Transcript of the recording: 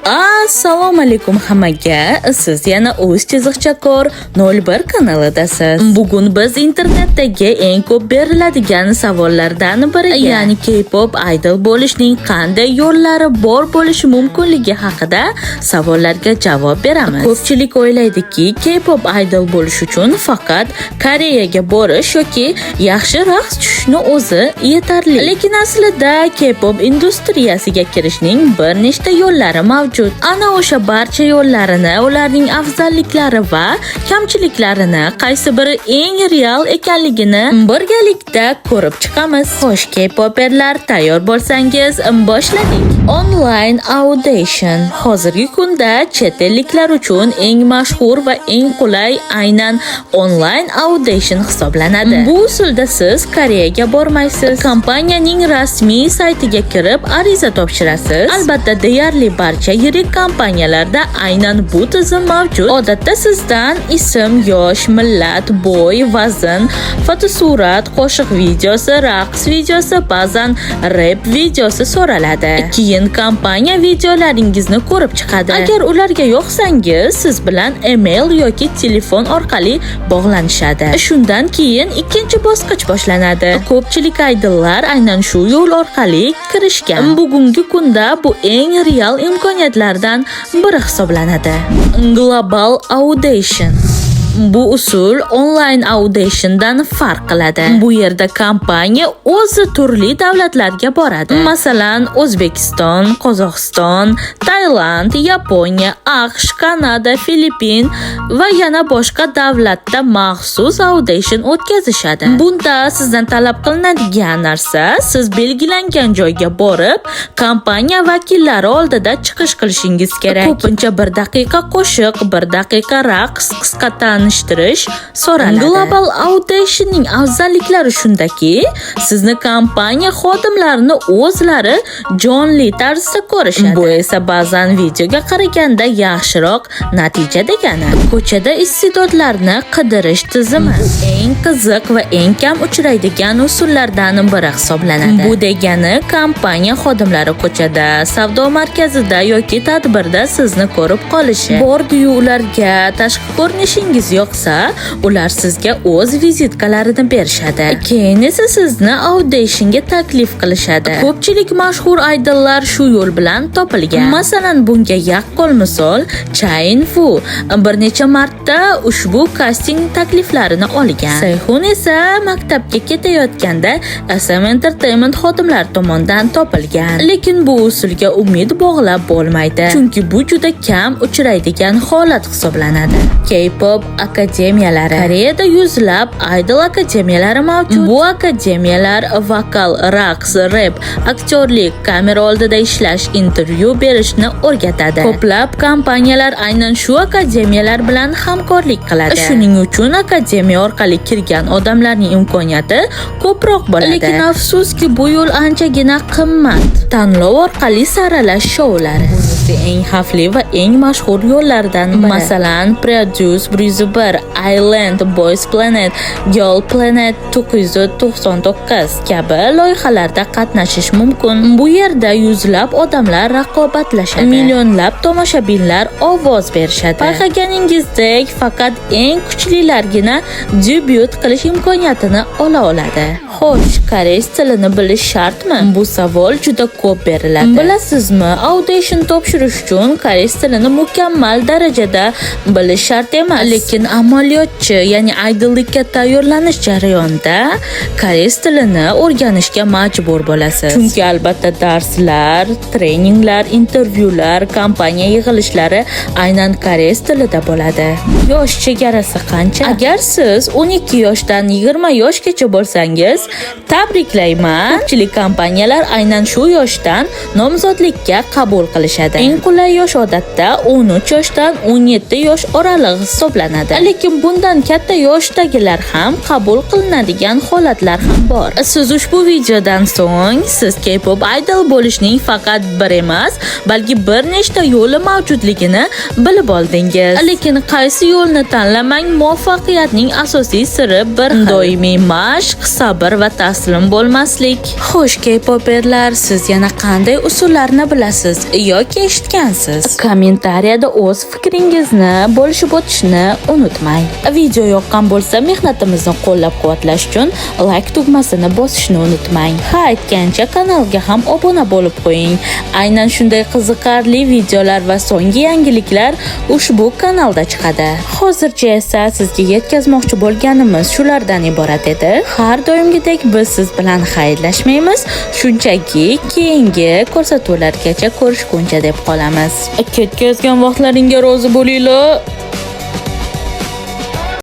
Assalomu alaykum hammaga. Siz yana o'z chiziqchakor 01 kanalidasiz. Bugun biz internetdagi eng ko'p beriladigan savollardan biriga, ya'ni K-pop idol bo'lishning qanday yo'llari bor bo'lishi mumkinligi haqida savollarga javob beramiz. Ko'pchilik o'ylaydiki, K-pop idol bo'lish uchun faqat Koreyaga borish yoki yaxshi raqs tushishni o'zi yetarli. Lekin aslida K-pop industriyasiga kirishning bir nechta yo'llari mavjud. Ana o'sha barcha yo'llarini, ularning afzalliklari va kamchiliklarini, qaysi biri eng real ekanligini birgalikda ko'rib chiqamiz. Xo'sh, K-poperlar tayyor bo'lsangiz, boshladik. Online audition. Hozirgi kunda chet elliklar uchun eng mashhur va eng qulay aynan online audition hisoblanadi. Bu usulda siz Koreyaga bormaysiz. Kompaniyaning rasmiy saytiga kirib ariza topshirasiz. Albatta, deyarli barcha yirik kompaniyalarda aynan bu tizim mavjud. Odatda sizdan ism, yosh, millat, bo'y, vazn, fotosurat, qo'shiq videosi, raqs videosi, ba'zan rep videosi so'raladi. Keyin kompaniya videolaringizni ko'rib chiqadi. Agar ularga yoqsangiz, siz bilan email yoki telefon orqali bog'lanishadi. Shundan keyin ikkinchi bosqich boshlanadi. Ko'pchilik idollar aynan shu yo'l orqali kirishgan. Bugungi kunda bu eng real imkoniyatlardan biri hisoblanadi. Global audition. Bu usul online auditiondan farq qiladi. Bu yerda kompaniya o'zi turli davlatlarga boradi. Masalan, O'zbekiston, Qozog'iston, Tailand, Yaponiya, AQSh, Kanada, Filippin va yana boshqa davlatda maxsus audition o'tkazishadi. Bunda sizdan talab qilinadigan narsa, siz belgilangan joyga borib, kompaniya vakillari oldida chiqish qilishingiz kerak. Ko'pincha 1 daqiqa qo'shiq, 1 daqiqa raqs, qisqa tanishtirish so'raladi. Global auditionning afzalliklari shundaki, sizni kompaniya xodimlarini o'zlari jonli tarzda ko'rishadi. Bu esa ba'zan videoga qaraganda yaxshiroq natija degani. Ko'chada iste'dodlarni qidirish tizimi eng qiziq va eng kam uchraydigan usullardan biri hisoblanadi. Bu degani, kompaniya xodimlari ko'chada, savdo markazida yoki tadbirda sizni ko'rib qolishi. Bordi-yu ularga tashqi ko'rinishingiz yoqsa, ular sizga o'z vizitkalarini berishadi. Keyin esa sizni auditionga taklif qilishadi. Ko'pchilik mashhur idollar shu yo'l bilan topilgan. Masalan, bunga yaqqol misol Chainfu bir necha marta ushbu kasting takliflarini olgan. Seyxun esa maktabga ketayotganda SM Entertainment xodimlari tomonidan topilgan. Lekin bu usulga umid bog'lab bo'lmaydi, chunki bu juda kam uchraydigan holat hisoblanadi. K-pop akademiyalari. Koreyada yuzlab idol akademiyalari mavjud. Bu akademiyalar vokal, raqs, rep, aktyorlik, kamera oldida ishlash, intervyu berishni o'rgatadi. Ko'plab kompaniyalar aynan shu akademiyalar bilan hamkorlik qiladi. Shuning uchun akademiya orqali kirgan odamlarning imkoniyati ko'proq bo'ladi. Lekin afsuski, bu yo'l anchagina qimmat. Tanlov orqali saralash shoulari eng xavfli va eng mashhur yo'llardan biri. Masalan, Produce 101, Island, Boys Planet, Girl Planet 999 kabi loyihalarda qatnashish mumkin. Bu yerda yuzlab odamlar raqobatlashadi. Millionlab tomoshabinlar ovoz berishadi. Payqaganingizdek, faqat eng kuchlilargina debyut qilish imkoniyatini ola oladi. Xo'sh, koreys tilini bilish shartmi? Bu savol juda ko'p beriladi. Bilasizmi, audition topshirish uchun koreys tilini mukammal darajada bilish shart emas. Lekin amaliyotchi, ya'ni idollikka tayyorlanish jarayonida koreys tilini o'rganishga majbur bo'lasiz. Chunki albatta darslar, treninglar, intervyular, kompaniya yig'ilishlari aynan koreys tilida bo'ladi. Yosh chegarasi qancha? Agar siz 12 yoshdan 20 yoshgacha bo'lsangiz, tabriklayman. Ko'pchilik kompaniyalar aynan shu yoshdan nomzodlikka qabul qilishadi. Eng qulay yosh odatda 13 yoshdan 17 yosh oralig'i hisoblanadi. Lekin bundan katta yoshdagilar ham qabul qilinadigan holatlar ham bor. Siz ushbu videodan so'ng siz K-pop idol bo'lishning faqat bir emas, balki bir nechta yo'li mavjudligini bilib oldingiz. Lekin qaysi yo'lni tanlamang, muvaffaqiyatning asosiy siri bir xil: doimiy mashq, sabr va taslim bo'lmaslik. Xo'sh, K-poperlar, siz yana qanday usullarni bilasiz yoki eshitgansiz. Kommentariyada o'z fikringizni bo'lishib o'tishni unutmang. Video yoqqan bo'lsa, mehnatimizni qo'llab-quvvatlash uchun like tugmasini bosishni unutmang. Ha, aytgancha kanalga ham obuna bo'lib qo'ying. Aynan shunday qiziqarli videolar va so'nggi yangiliklar ushbu kanalda chiqadi. Hozircha esa sizga yetkazmoqchi bo'lganimiz shulardan iborat edi. Har doimgidek biz siz bilan xayrlashmaymiz, shunchaki keyingi ko'rsatuvlargacha ko'rishguncha deb qolamiz. Ketkazgan vaqtlaringga rozi bo'linglar.